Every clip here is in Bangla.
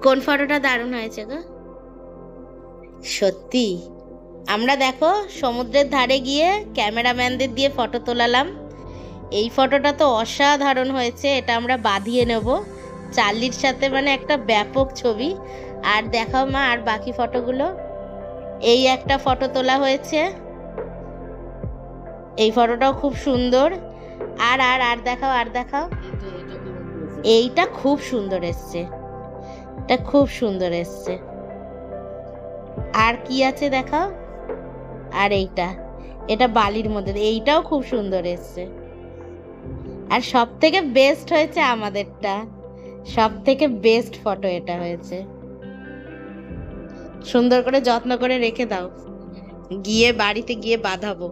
কোন ফটোটা দারুণ হয়েছে গো সত্যি। আমরা দেখো সমুদ্রের ধারে গিয়ে ক্যামেরাম্যানদের দিয়ে ফটো তোলালাম। এই ফটোটা তো অসাধারণ হয়েছে, এটা আমরা বাঁধিয়ে নেব চার্লির সাথে, মানে একটা ব্যাপক ছবি। আর দেখাও মা আর বাকি ফটোগুলো। এই একটা ফটো তোলা হয়েছে, এই ফটোটাও খুব সুন্দর। আর আর আর দেখাও, আর দেখাও। এইটা খুব সুন্দর এসছে, এটা খুব সুন্দর এসছে। আর কি আছে দেখাও। আর এইটা, এটা বালির মধ্যে, এইটাও খুব সুন্দর এসছে। আর সব থেকে বেস্ট হয়েছে আমাদেরটা, সব থেকে বেস্ট ফটো এটা হয়েছে। সুন্দর করে যত্ন করে রেখে দাও, গিয়ে বাড়িতে গিয়ে বাঁধাবো।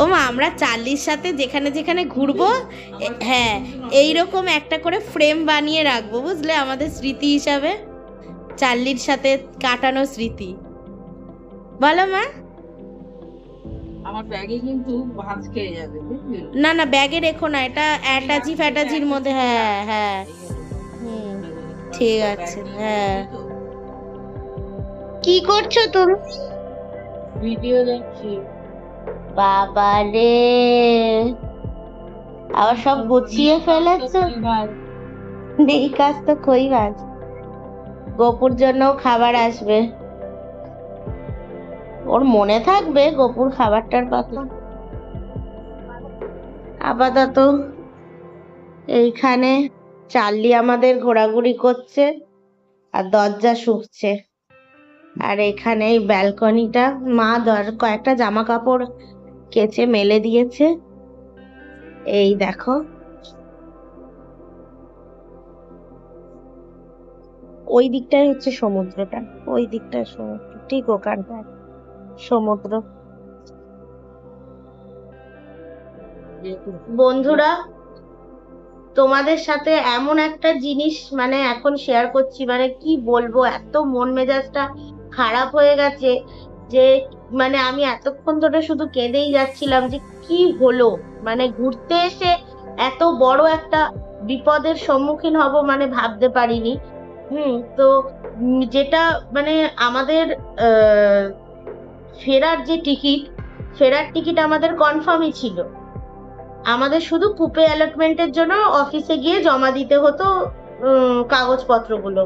ও মা, আমরা চার্লির সাথে যেখানে যেখানে ঘুরবো, হ্যাঁ এইরকম একটা করে ফ্রেম বানিয়ে রাখবো, বুঝলে, আমাদের স্মৃতি হিসাবে, চার্লির সাথে কাটানো স্মৃতি। বলো মা। আমার ব্যাগে কিন্তু ভাঁজ খেয়ে যাবে। না না, ব্যাগে রেখো না, এটা অ্যাটাচি ফ্যাটাচির মধ্যে। হ্যাঁ হ্যাঁ, ঠিক আছে। হ্যাঁ, কি করছো তুমি? ভিডিও দেখছি। বাবা রে, আবার সব গুছিয়ে ফেলেছো। এই কাজ তো কই ভাজ। গোপুর জন্য খাবার আসবে, ওর মনে থাকবে গোপুর খাবারটার কথা। আপাতত এইখানে চার্লি আমাদের ঘোরাঘুরি করছে আর দরজা শুকছে। আর এখানে এই ব্যালকনিটা মা কয়েকটা জামা কাপড় কেচে মেলে দিয়েছে। এই দেখো, ওই দিকটাই হচ্ছে সমুদ্রটা, ওই দিকটায় সমুদ্র, ঠিক ওখানটায় সমুদ্র। বন্ধুরা, তোমাদের সাথে এমন একটা জিনিস মানে এখন শেয়ার করছি, মানে কি বলবো, এত মন মেজাজটা খারাপ হয়ে গেছে যে মানে আমি এতক্ষণ ধরে শুধু কেঁদেই যাচ্ছিলাম যে কি হলো, মানে ঘুরতে এসে এত বড় একটা বিপদের সম্মুখীন হব মানে ভাবতে পারিনি। তো যেটা মানে আমাদের ফেরার টিকিট আমাদের কনফার্মই ছিল। আমাদের শুধু কুপে অ্যালটমেন্টের জন্য অফিসে গিয়ে জমা দিতে হতো কাগজপত্রগুলো,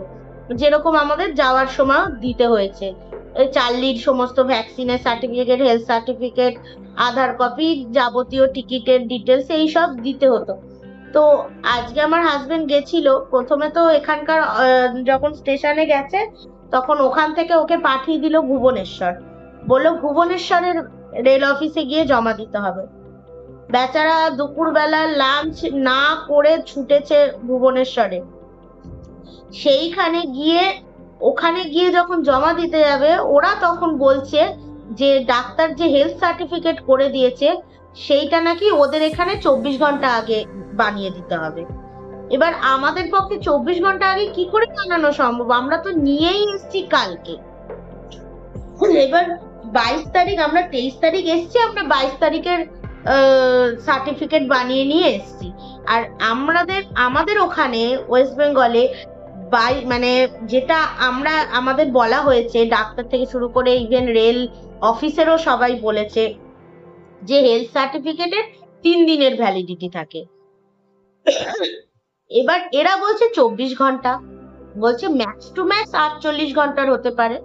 যেরকম আমাদের যাওয়ার সময় দিতে হয়েছে। ওই চার্লির সমস্ত ভ্যাকসিনের সার্টিফিকেট, হেলথ সার্টিফিকেট, আধার কপি, যাবতীয় টিকিটের ডিটেলস, এই সব দিতে হতো। তো আজকে আমার হাজবেন্ড গেছিল, প্রথমে তো এখানকার যখন স্টেশনে গেছে তখন ওখান থেকে ওকে পাঠিয়ে দিল ভুবনেশ্বর, বললো ভুবনেশ্বরের রেল অফিসে গিয়ে জমা দিতে হবে। বেচারা দুপুরবেলা লাঞ্চ না করে ছুটেছে ভুবনেশ্বরে। ওখানে গিয়ে যখন জমা দিতে যাবে, ওরা তখন বলছে যে ডাক্তার যে হেলথ সার্টিফিকেট করে দিয়েছে সেইটা নাকি ওদের এখানে 24 ঘন্টা আগে বানিয়ে দিতে হবে। এবার আমাদের পক্ষে 24 ঘন্টা আগে কি করে বানানো সম্ভব, আমরা তো নিয়েই এসছি কালকে। এবার 22 তারিখ, আমরা 23 তারিখ এসছি, আমরা 22 তারিখের সার্টিফিকেট বানিয়ে নিয়ে এসছি। আর আমাদের ওখানে ওয়েস্ট বেঙ্গলে মানে যেটা আমাদের বলা হয়েছে, ডাক্তার থেকে শুরু করে ইভেন রেল অফিসেরও সবাই বলেছে যে হেলথ সার্টিফিকেটের 3 দিনের ভ্যালিডিটি থাকে। এবার এরা বলছে 24 ঘন্টা, বলছে ম্যাক্স টু ম্যাক্স 48 ঘন্টার হতে পারে,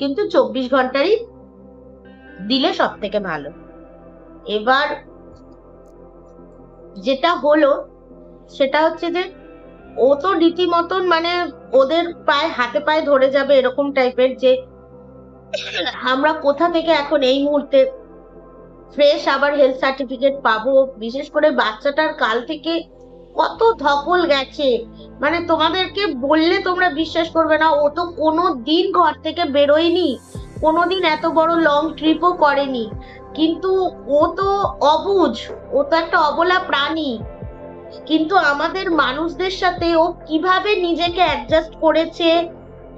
কিন্তু 24 ঘন্টারই দিলে সব থেকে ভালো। এবার যেটা হলো সেটা হচ্ছে যে ও তো রীতিমতন মানে ওদের হাতে পায়ে ধরে যাবে এরকম টাইপের, যে আমরা কোথা থেকে এখন এই মুহূর্তে ফ্রেশ আবার হেলথ সার্টিফিকেট পাবো। বিশেষ করে বাচ্চাটার কাল থেকে কত ধকল গেছে, মানে তোমাদেরকে বললে তোমরা বিশ্বাস করবে না, ও তো কোনো দিন ঘর থেকে বেরোয়নি, কোনোদিন এত বড় লং ট্রিপও করেনি, কিন্তু ও তো অবুঝ, ও তো একটা অবলা প্রাণী। কিন্তু আমাদের মানুষদের সাথে ও কিভাবে নিজেকে অ্যাডজাস্ট করেছে,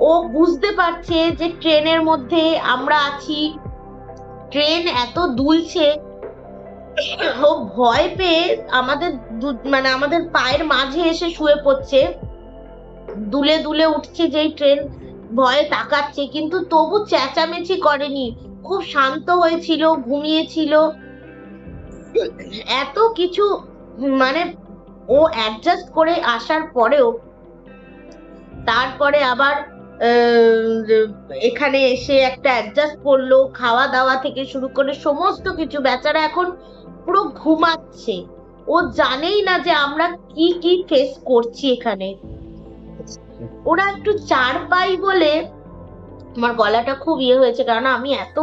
ও বুঝতে পারছে যে ট্রেনের মধ্যে আমরা আছি, ট্রেন এত দুলছে, ও ভয় পেয়ে আমাদের মানে আমাদের পায়ের মাঝে এসে শুয়ে পড়ছে, দুলে দুলে উঠছে যেই ট্রেন, ভয়ে তাকাচ্ছে, কিন্তু তবু চেঁচামেচি করেনি, খুব শান্ত হয়েছিল, ঘুমিয়েছিল, এত কিছু মানে ও অ্যাডজাস্ট করে আসার পরেও তারপরে আবার এখানে এসে একটা অ্যাডজাস্ট করলো, খাওয়া দাওয়া থেকে শুরু করে সমস্ত কিছু। বেচারা এখন পুরো ঘুমাচ্ছে, ও জানেই না যে আমরা কি কি ফেস করছি এখানে। ওরা একটু চার পাই বলে আমার গলাটা খুব হয়েছে, কারণ আমি এত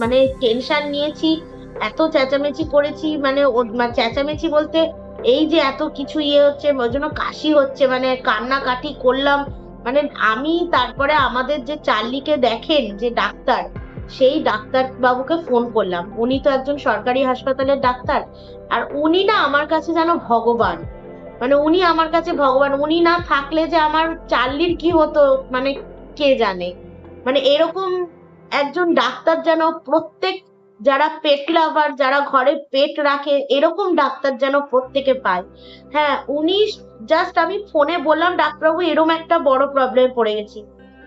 মানে টেনশন নিয়েছি, এত চেঁচামেচি করেছি, মানে চেঁচামেচি বলতে এই যে এত কিছু হচ্ছে, ওই জন্য কাশি হচ্ছে, মানে কান্নাকাটি করলাম। মানে আমি তারপরে আমাদের যে চার্লিকে দেখেন যে ডাক্তার, সেই ডাক্তার বাবুকে ফোন করলাম। উনি তো একজন সরকারি হাসপাতালের ডাক্তার, আর উনি না আমার কাছে যেন ভগবান, মানে উনি আমার কাছে ভগবান। উনি না থাকলে যে আমার চার্লির কি হতো মানে কে জানে। মানে এরকম একজন ডাক্তার যেন প্রত্যেক, যারা পেট লাভার, যারা ঘরে পেট রাখে, এরকম ডাক্তার যেন প্রত্যেকে পায়। হ্যাঁ, উনি জাস্ট, আমি ফোনে বললাম ডাক্তারবাবু এরকম একটা বড় প্রবলেম পড়ে গেছি,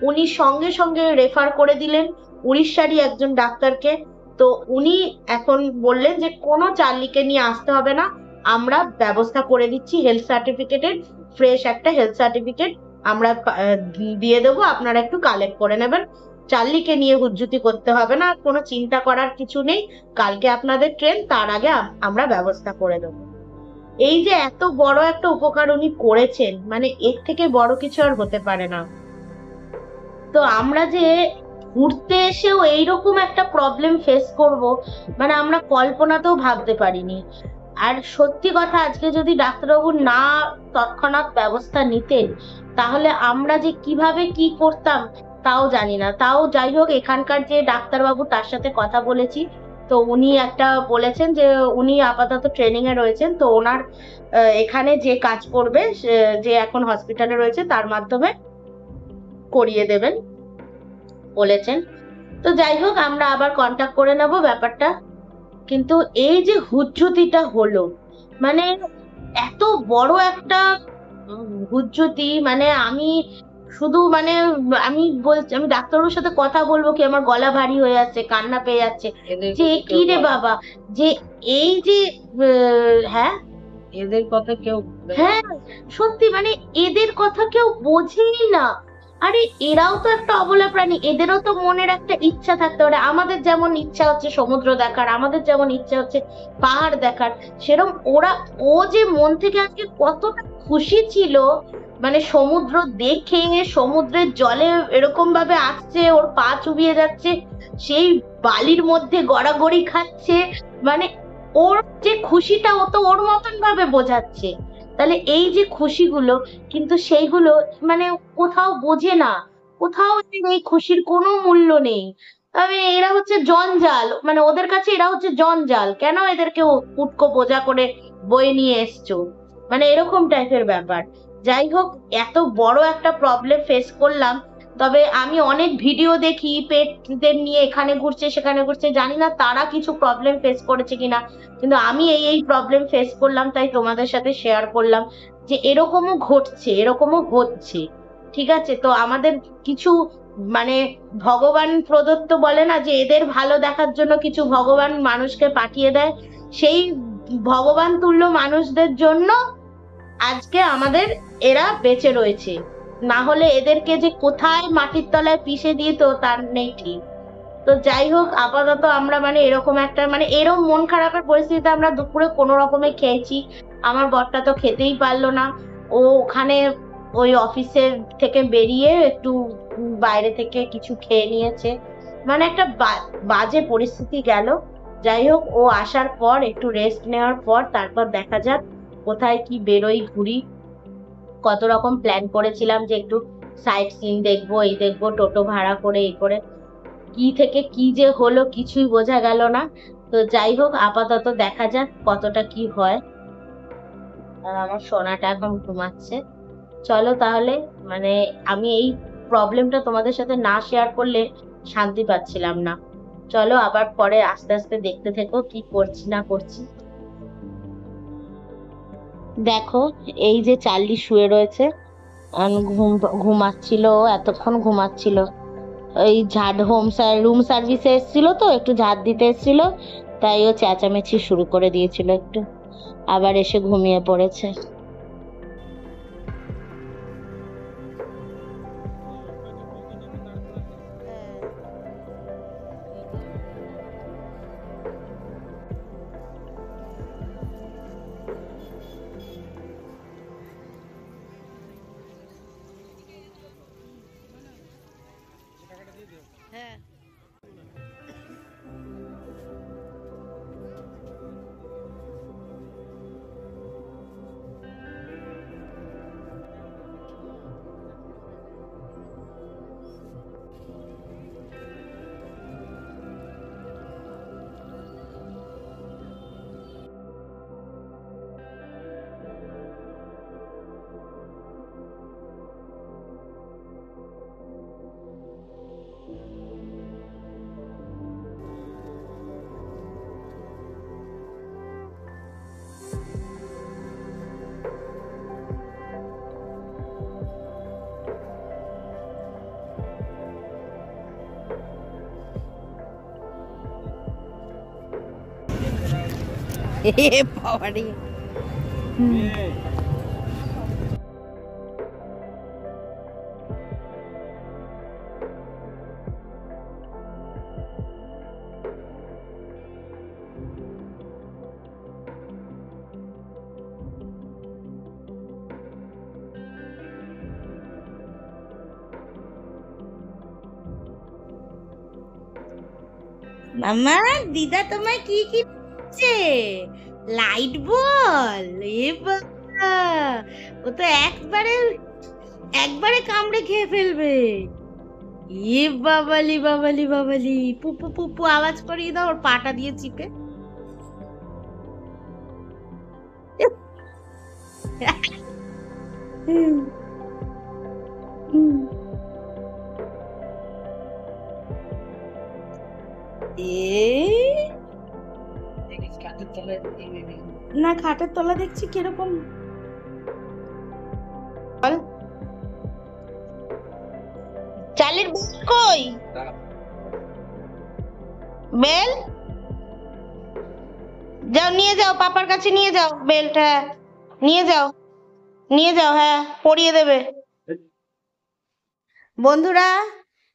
উনি সঙ্গে সঙ্গে রেফার করে দিলেন উড়িষ্যারই একজন ডাক্তারকে। তো উনি এখন বললেন যে কোনো চার্লিকে নিয়ে আসতে হবে না, আমরা ব্যবস্থা করে দিচ্ছি হেলথ সার্টিফিকেটের, ফ্রেশ একটা হেলথ সার্টিফিকেট আমরা দিয়ে দেবো, আপনারা একটু কালেক্ট করে নেবেন, চার্লিকে নিয়ে হুজ্জুতি করতে হবে না, কোনো চিন্তা করার কিছু নেই, কালকে আপনাদের ট্রেন, তার আগে আমরা ব্যবস্থা করে দেবো। এই যে এত বড় একটা উপকার উনি করেছেন, মানে এর থেকে বড় কিছু আর হতে পারে না। তো আমরা যে ঘুরতে এসেও এইরকম একটা প্রবলেম ফেস করব, মানে আমরা কল্পনাতেও ভাবতে পারিনি। আর সত্যি কথা, আজকে যদি ডাক্তারবাবু না তৎক্ষণাৎ ব্যবস্থা নিতেন, তাহলে আমরা যে কিভাবে কি করতাম তাও জানি না। তাও যাই হোক, এখানকার যে ডাক্তারবাবু তার সাথে কথা বলেছি, তো উনি একটা বলেছেন যে উনি আপাতত ট্রেনিং এ রয়েছেন, তো ওনার এখানে যে কাজ করবে, যে এখন হসপিটালে রয়েছে তার মাধ্যমে করিয়ে দেবেন বলেছেন। তো যাই হোক, আমরা আবার কন্টাক্ট করে নেব ব্যাপারটা। কিন্তু এই যে হুজ্জুতিটা হলো, মানে এত বড় একটা হুজ্জুতি, মানে আমি শুধু মানে আমি বলছি, আমি ডাক্তারের সাথে কথা বলবো কি, আমার গলা ভারী হয়ে যাচ্ছে, কান্না পেয়ে যাচ্ছে যে কি রে বাবা, যে এই যে হ্যাঁ এদের কথা কেউ, হ্যাঁ সত্যি, মানে এদের কথা কেউ বোঝেই না। আরে এরাও তো একটা অবলা প্রাণী, এদেরও তো মনের একটা ইচ্ছা থাকতে পারে। আমাদের যেমন ইচ্ছা হচ্ছে সমুদ্র দেখার, আমাদের যেমন ইচ্ছা হচ্ছে পাহাড় দেখার, সেরকম ওরা, ও যে মন থেকে আজকে কতটা খুশি ছিল, মানে সমুদ্র দেখে, সমুদ্রের জলে এরকম ভাবে আসছে, ওর পা চুবিয়ে যাচ্ছে, সেই বালির মধ্যে গড়াগড়ি খাচ্ছে, মানে ওর যে খুশিটা ও তো ওর মতন ভাবে বোঝাচ্ছে। তাহলে এই যে খুশিগুলো, কিন্তু সেইগুলো মানে কোথাও বোঝে না, কোথাও এই খুশির কোনো মূল্য নেই। তবে এরা হচ্ছে জঞ্জাল, মানে ওদের কাছে এরা হচ্ছে জঞ্জাল, কেন এদেরকে উটকো বোঝা করে বয়ে নিয়ে এসছো, মানে এরকম টাইপের ব্যাপার। যাই হোক, এত বড় একটা প্রবলেম ফেস করলাম। তবে আমি অনেক ভিডিও দেখি পেটদের নিয়ে এখানে ঘুরছে সেখানে ঘুরছে, জানি না তারা কিছু প্রবলেম ফেস করেছে কিনা, কিন্তু আমি এই প্রবলেম ফেস করলাম, তাই তোমাদের সাথে শেয়ার করলাম যে এরকমও ঘটছে, এরকমও হচ্ছে। ঠিক আছে, তো আমাদের কিছু মানে ভগবান প্রদত্ত, বলে না যে এদের ভালো দেখার জন্য কিছু ভগবান মানুষকে পাঠিয়ে দেয়, সেই ভগবান তুল্য মানুষদের জন্য আজকে আমাদের এরা বেঁচে রয়েছে, না হলে এদেরকে যে কোথায় মাটির তলায় পিষে দিত তার নেই ঠিক। তো যাই হোক, আপাতত আমরা মানে এরকম একটা, মানে এরকম মন খারাপের পরিস্থিতিতে আমরা দুপুরে কোনো রকমে খেয়েছি। আমার বরটা তো খেতেই পারলো না, ও ওখানে ওই অফিসের থেকে বেরিয়ে একটু বাইরে থেকে কিছু খেয়ে নিয়েছে, মানে একটা বাজে পরিস্থিতি গেল। যাই হোক, ও আসার পর একটু রেস্ট নেওয়ার পর তারপর দেখা যাক কোথায় কি বেরোই, ঘুরি। কত রকম প্ল্যান করেছিলাম যে একটু সাইট সিন দেখবো, এই দেখবো, টোটো ভাড়া করে এই করে, কি থেকে কি যে হলো কিছুই বোঝা গেল না। তো যাই হোক, আপাতত দেখা যাক কতটা কি হয়। আর আমার সোনাটা এখন ঘুমাচ্ছে। চলো তাহলে, মানে আমি এই প্রবলেমটা তোমাদের সাথে না শেয়ার করলে শান্তি পাচ্ছিলাম না। চলো আবার পরে আস্তে আস্তে দেখতে থেকো কি করছি না করছি। দেখো, এই যে চার্লি শুয়ে রয়েছে, ঘুমাচ্ছিল ও, এতক্ষণ ঘুমাচ্ছিল। ওই ঝাড় রুম সার্ভিসে এসেছিল, তো একটু ঝাড় দিতে এসেছিল, তাই ও চেঁচামেচি শুরু করে দিয়েছিল একটু, আবার এসে ঘুমিয়ে পড়েছে। হ্যাঁ, এ বাবারে। মামা, দিদা তোমায় কি কি দিচ্ছে? লাইট বল? এ বাবা, ও তো একবারে একবারে কামড়ে খেয়ে ফেলবে। এ বাবালি বাবালি বাবালি, পুপু পুপু আওয়াজ করিয়ে দাও ওর পাটা দিয়ে চিপে। হুম, হুম। এ না, খাটের তলা দেখছি কিরকম। বল, চালের বেল কই? বেল যাও, নিয়ে যাও, পাপার কাছে নিয়ে যাও বেলটা, নিয়ে যাও, নিয়ে যাও, হ্যাঁ পরিয়ে দেবে। বন্ধুরা,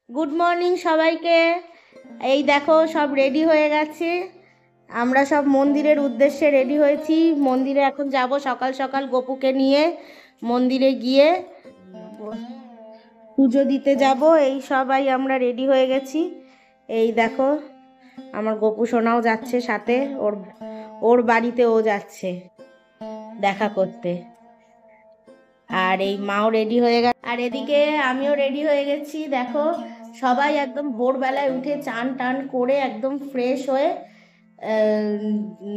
গুড মর্নিং সবাইকে। এই দেখো সব রেডি হয়ে গেছে, আমরা সব মন্দিরের উদ্দেশ্যে রেডি হয়েছি। মন্দিরে এখন যাব সকাল সকাল গপুকে নিয়ে, মন্দিরে গিয়ে পুজো দিতে যাব। এই সবাই আমরা রেডি হয়ে গেছি। এই দেখো, আমার গপু সোনাও যাচ্ছে সাথে, ওর ওর বাড়িতে ও যাচ্ছে দেখা করতে। আর এই মাও রেডি হয়ে গেছে, আর এদিকে আমিও রেডি হয়ে গেছি। দেখো, সবাই একদম ভোরবেলায় উঠে চান টান করে একদম ফ্রেশ হয়ে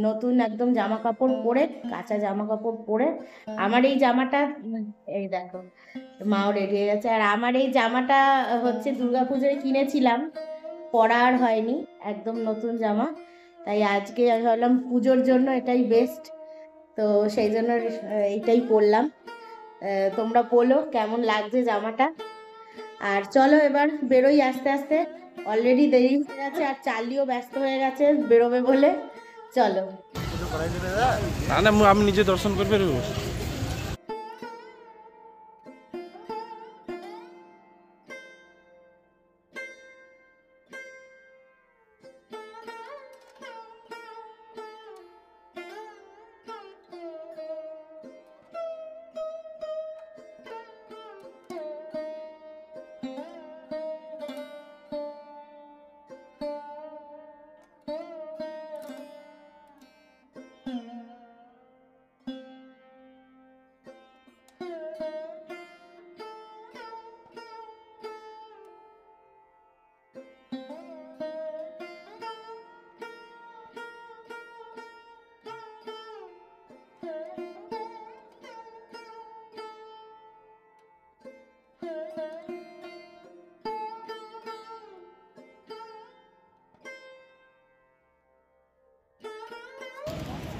নতুন একদম জামা কাপড় পরে, কাঁচা জামা কাপড় পরে, আমার এই জামাটা, এই দেখো মাও রেডি হয়ে গেছে। আর আমার এই জামাটা হচ্ছে দুর্গাপুজোয় কিনেছিলাম, পরা আর হয়নি, একদম নতুন জামা। তাই আজকে আমি ভাবলাম পুজোর জন্য এটাই বেস্ট, তো সেই জন্য এইটাই পরলাম। তোমরা বলো কেমন লাগছে জামাটা। আর চলো এবার বেরোই আস্তে আস্তে, অলরেডি দেরি হয়ে গেছে, আর চার্লিও ব্যস্ত হয়ে গেছে বেরোবে বলে। চলো। না না, আমি নিজে দর্শন করবে।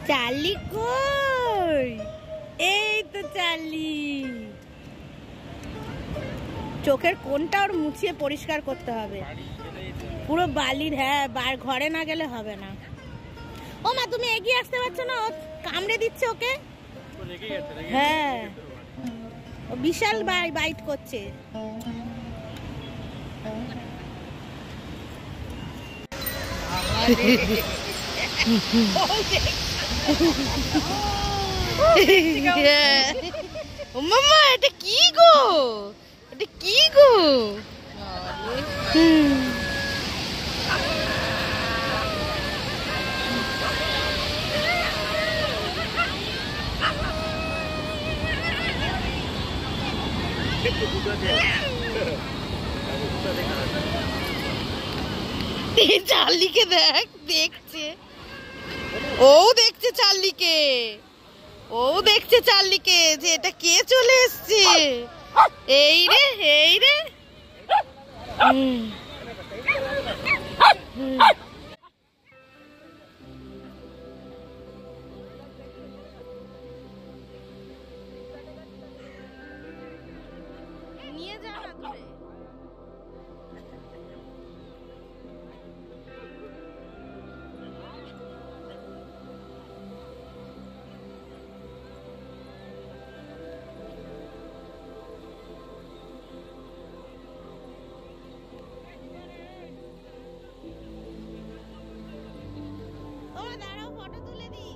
চার্লি কই? এই তো চার্লি। চোখের কোনটা ওর মুছিয়ে পরিষ্কার করতে হবে, পুরো বালির। হ্যাঁ, ঘরে না গেলে হবে না। ও মা, তুমি এগিয়ে আসতে পারছো না? ও কামড়ে দিচ্ছে ওকে। হ্যাঁ, ও বিশাল বাইট করছে। ও মামা, এটা কি গো? এটা কি গো? চার্লিকে দেখছে। ও দেখছে চার্লিকে, যে এটা কে চলে এসছে। এই রে, এই রে। নিয়ে যাও না ধরে। দাঁড়াও, ফটো তুলে দিই।